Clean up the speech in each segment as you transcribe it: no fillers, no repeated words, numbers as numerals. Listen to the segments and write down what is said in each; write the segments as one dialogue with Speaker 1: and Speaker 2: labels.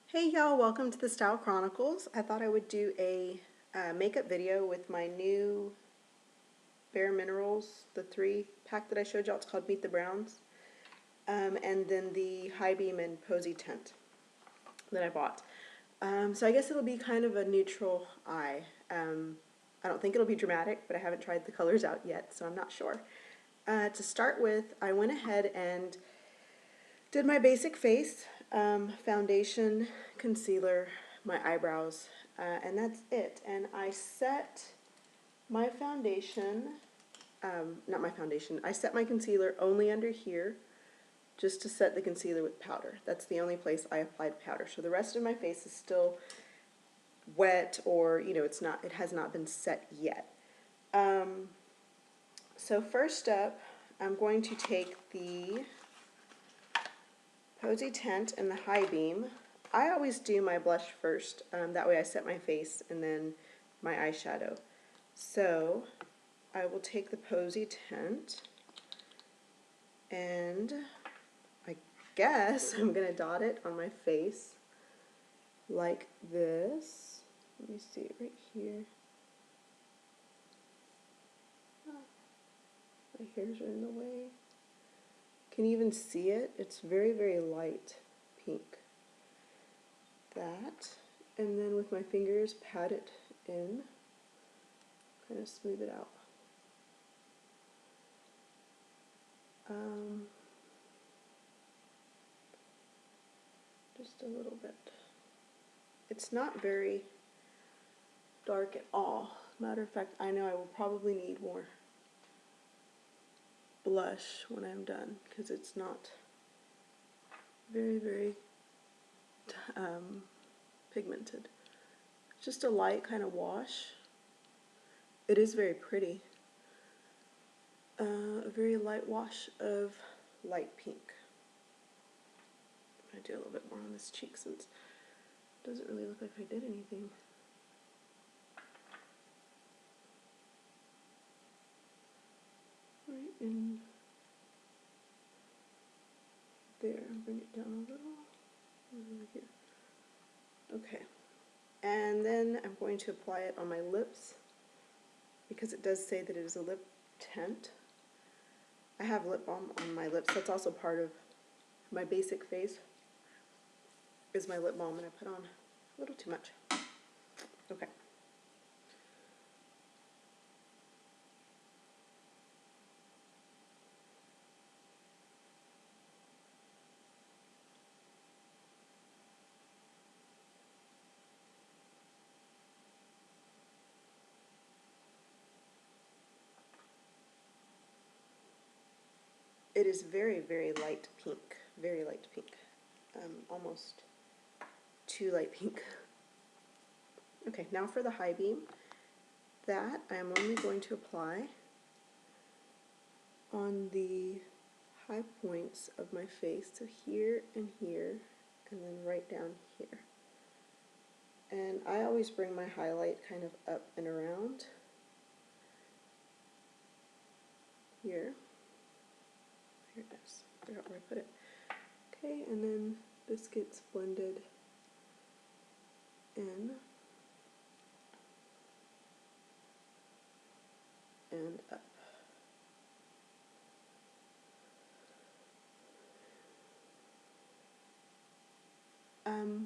Speaker 1: Hey y'all, welcome to the Style Chronicles. I thought I would do a makeup video with my new Bare Minerals, the 3-pack that I showed y'all. It's called Meet the Browns. And then the High Beam and Posietint that I bought. So I guess it'll be kind of a neutral eye. I don't think it'll be dramatic, but I haven't tried the colors out yet, so I'm not sure. To start with, I went ahead and did my basic face, foundation, concealer, my eyebrows, and that's it. And I set my foundation, not my foundation, I set my concealer only under here, just to set the concealer with powder. That's the only place I applied powder. So the rest of my face is still wet, or it has not been set yet. So first up, I'm going to take the Posietint and the High Beam. I always do my blush first, that way I set my face and then my eyeshadow. So I will take the Posietint and I guess I'm going to dot it on my face like this. Let me see it right here. Oh, my hairs are in the way. Can you even see it? It's very, very light pink. That, and then with my fingers pat it in, kind of smooth it out. Just a little bit. It's not very dark at all. Matter of fact, I know I will probably need more blush when I'm done, because it's not very, very pigmented. It's just a light kind of wash. It is very pretty. A very light wash of light pink. I'm going to do a little bit more on this cheek since it doesn't really look like I did anything. Right in there. Bring it down a little. Over here. Okay. And then I'm going to apply it on my lips, because it does say that it is a lip tint. I have lip balm on my lips. That's also part of my basic face, is my lip balm, and I put on a little too much. Okay. It is very, very light pink. Very light pink. Almost too light pink. Okay, now for the High Beam. That I am only going to apply on the high points of my face. So here and here, and then right down here. And I always bring my highlight kind of up and around here. Here it is. I forgot where I put it. Okay, and then this gets blended in and up.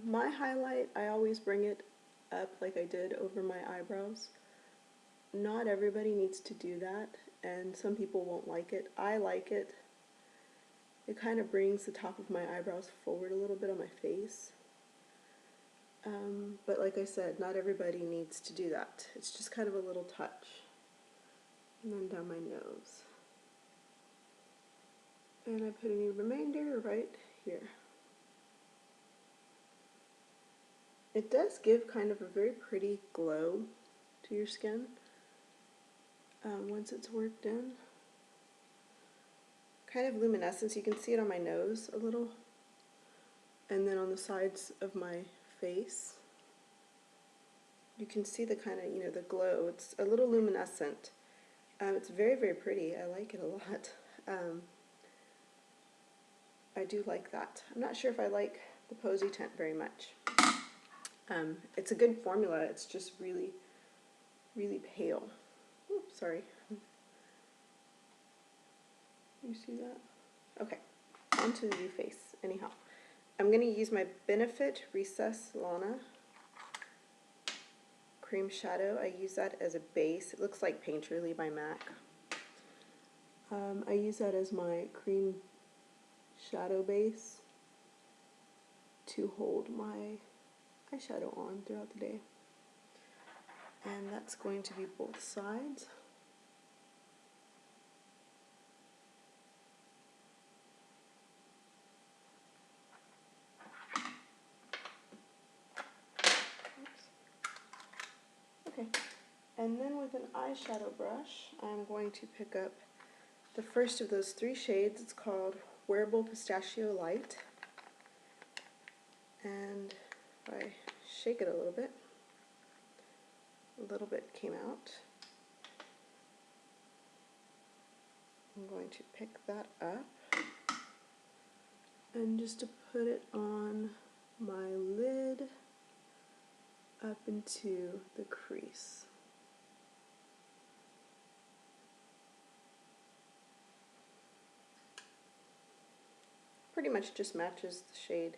Speaker 1: My highlight, I always bring it up like I did over my eyebrows. Not everybody needs to do that, and some people won't like it. I like it. It kind of brings the top of my eyebrows forward a little bit on my face. But like I said, not everybody needs to do that. It's just kind of a little touch. And then down my nose. And I put any remainder right here. It does give kind of a very pretty glow to your skin once it's worked in. Kind of luminescence. You can see it on my nose a little, and then on the sides of my face. You can see the kind of, the glow. It's a little luminescent. It's very, very pretty. I like it a lot. I do like that. I'm not sure if I like the Posietint very much. It's a good formula, it's just really, really pale. Oops, sorry. You see that? Okay, on to the face. Anyhow, I'm going to use my Benefit Recess Lana Cream Shadow. I use that as a base. It looks like Painterly by MAC. I use that as my cream shadow base to hold my eyeshadow on throughout the day. And that's going to be both sides. Okay, and then with an eyeshadow brush, I'm going to pick up the first of those 3 shades. It's called Wearable Pistachio Light. And if I shake it a little bit came out. I'm going to pick that up, and just to put it on my lid up into the crease. Pretty much just matches the shade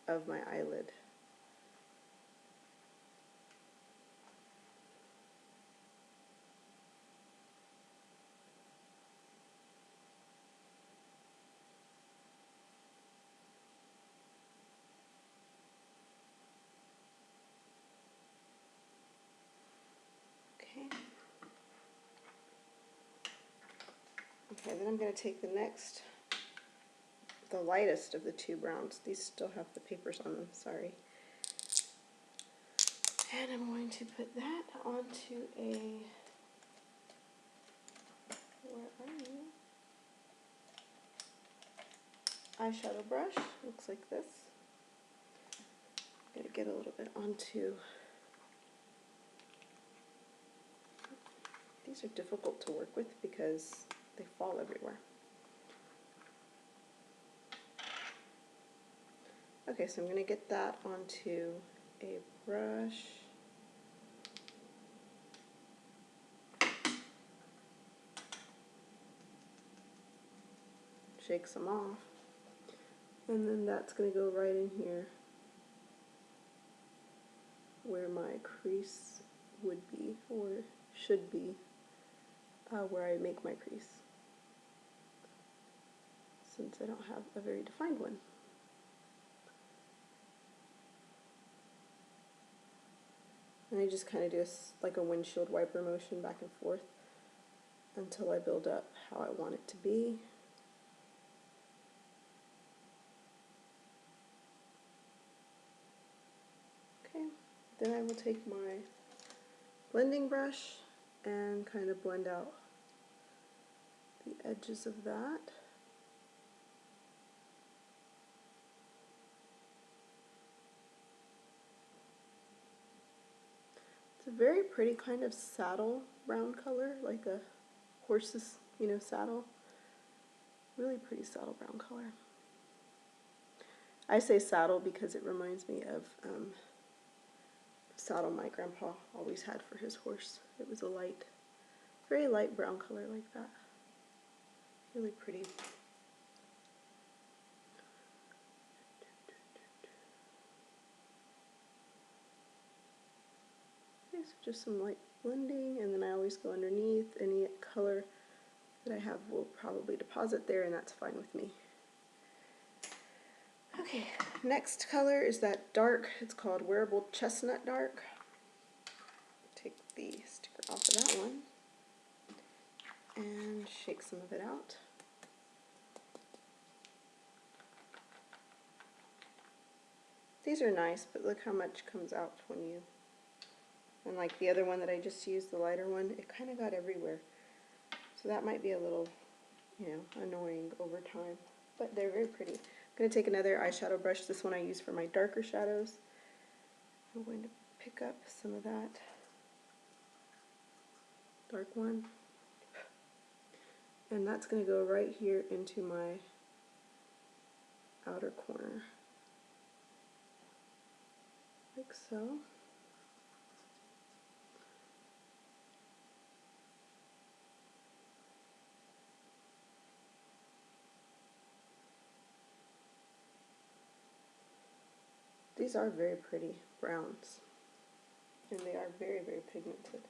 Speaker 1: of my eyelid. Okay, then I'm going to take the lightest of the 2 browns. These still have the papers on them, sorry. And I'm going to put that onto a, where are you? Eyeshadow brush. Looks like this. I'm going to get a little bit onto, these are difficult to work with because they fall everywhere. Okay, so I'm going to get that onto a brush. Shake some off. And then that's going to go right in here where my crease would be, or should be, where I make my crease, since I don't have a very defined one. And I just kind of do like a windshield wiper motion back and forth until I build up how I want it to be. Okay, then I will take my blending brush and kind of blend out the edges of that. It's a very pretty kind of saddle brown color, like a horse's, saddle. Really pretty saddle brown color. I say saddle because it reminds me of the saddle my grandpa always had for his horse. It was a light, very light brown color like that. Really pretty. Okay, so just some light blending, and then I always go underneath. Any color that I have will probably deposit there, and that's fine with me. Okay, next color is that dark, it's called Wearable Chestnut Dark. Take the sticker off of that one and shake some of it out. These are nice, but look how much comes out when you, and like the other one that I just used, the lighter one, it kind of got everywhere. So that might be a little, annoying over time, but they're very pretty. I'm going to take another eyeshadow brush. This one I use for my darker shadows. I'm going to pick up some of that dark one, and that's going to go right here into my outer corner, like like so. These are very pretty browns, and they are very, very pigmented.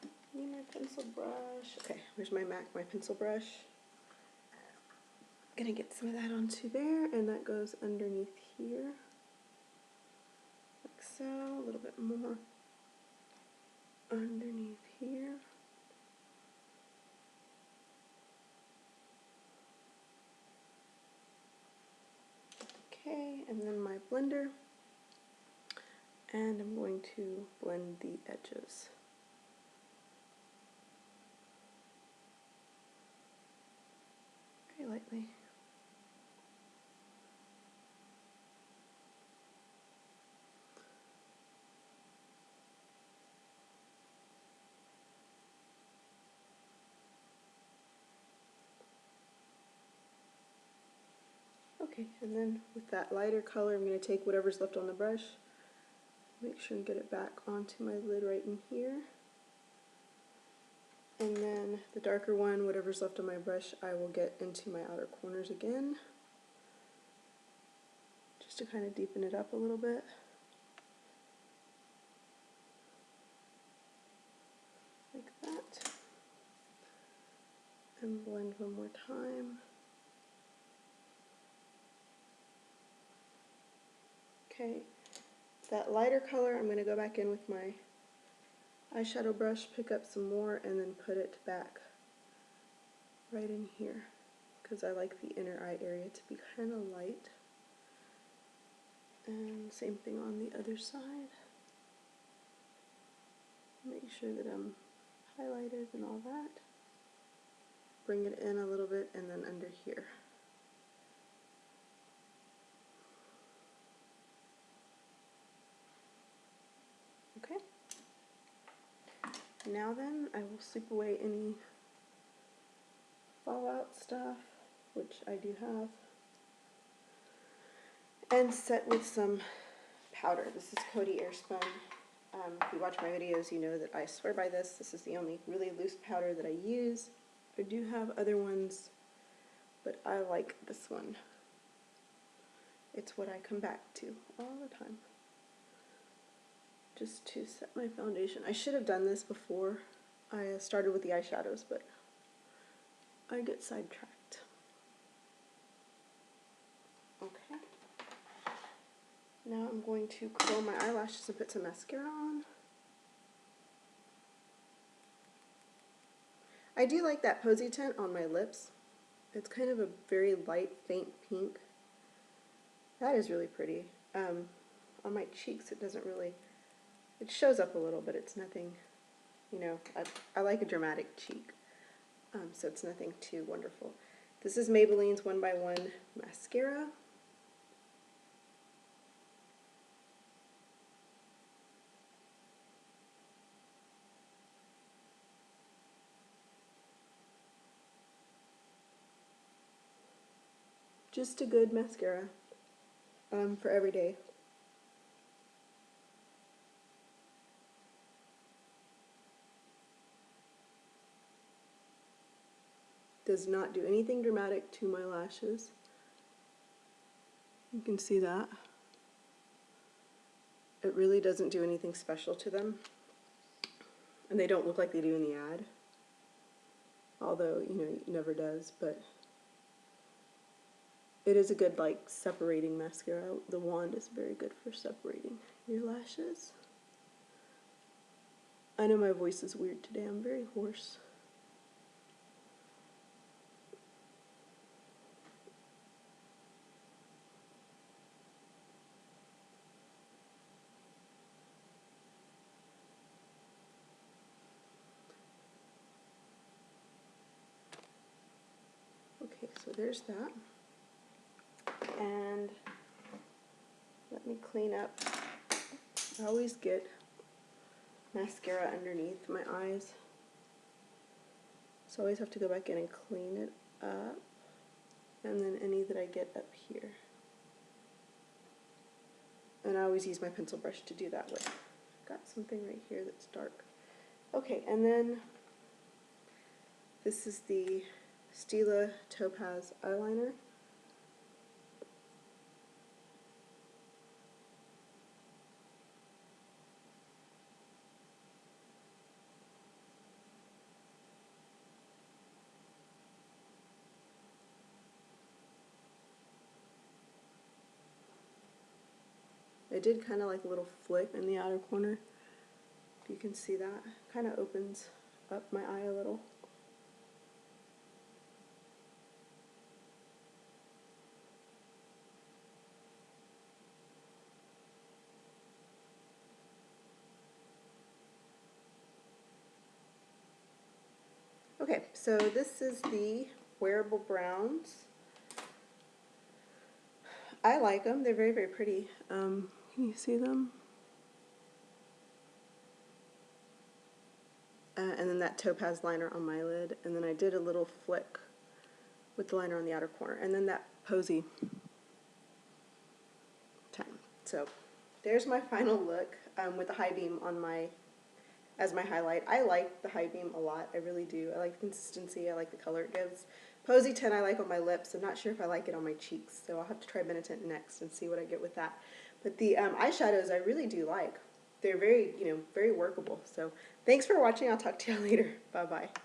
Speaker 1: I need my pencil brush. Okay, where's my my pencil brush. Gonna get some of that onto there, and that goes underneath here, like so. A little bit more underneath here. Okay, and then my blender, and I'm going to blend the edges. Very lightly. Okay, and then with that lighter color, I'm going to take whatever's left on the brush, make sure and get it back onto my lid right in here. And then the darker one, whatever's left on my brush, I will get into my outer corners again, just to kind of deepen it up a little bit. Like that. And blend one more time. Okay, that lighter color, I'm going to go back in with my eyeshadow brush, pick up some more, and then put it back right in here, because I like the inner eye area to be kind of light. And same thing on the other side. Make sure that I'm highlighted and all that. Bring it in a little bit, and then under here. Okay. Now then, I will sweep away any fallout stuff, which I do have, and set with some powder. This is Coty Airspun. If you watch my videos, you know that I swear by this. This is the only really loose powder that I use. I do have other ones, but I like this one. It's what I come back to all the time, just to set my foundation. I should have done this before I started with the eyeshadows, but I get sidetracked. Okay. Now I'm going to curl my eyelashes and put some mascara on. I do like that Posietint on my lips. It's kind of a very light, faint pink. That is really pretty. On my cheeks it doesn't really, it shows up a little, but it's nothing, you know, I like a dramatic cheek. So it's nothing too wonderful. This is Maybelline's 1x1 mascara. Just a good mascara for every day. Does not do anything dramatic to my lashes. You can see that. It really doesn't do anything special to them. And they don't look like they do in the ad. Although, you know, it never does, but it is a good, like, separating mascara. The wand is very good for separating your lashes. I know my voice is weird today. I'm very hoarse. Okay, so there's that. And let me clean up. I always get mascara underneath my eyes, so I always have to go back in and clean it up. And then any that I get up here. And I always use my pencil brush to do that with. Got something right here that's dark. Okay, and then this is the Stila Topaz eyeliner. I did kind of like a little flick in the outer corner. If you can see that, kind of opens up my eye a little. Okay, so this is the wearable browns. I like them. They're very, very pretty. Can you see them? And then that Topaz liner on my lid. And then I did a little flick with the liner on the outer corner. And then that Posietint. So there's my final look with the high beam on as my highlight. I like the high beam a lot. I really do. I like the consistency. I like the color it gives. Posietint I like on my lips. I'm not sure if I like it on my cheeks, so I'll have to try Benetint next and see what I get with that. But the eyeshadows I really do like. They're very, very workable. So thanks for watching. I'll talk to you later. Bye-bye.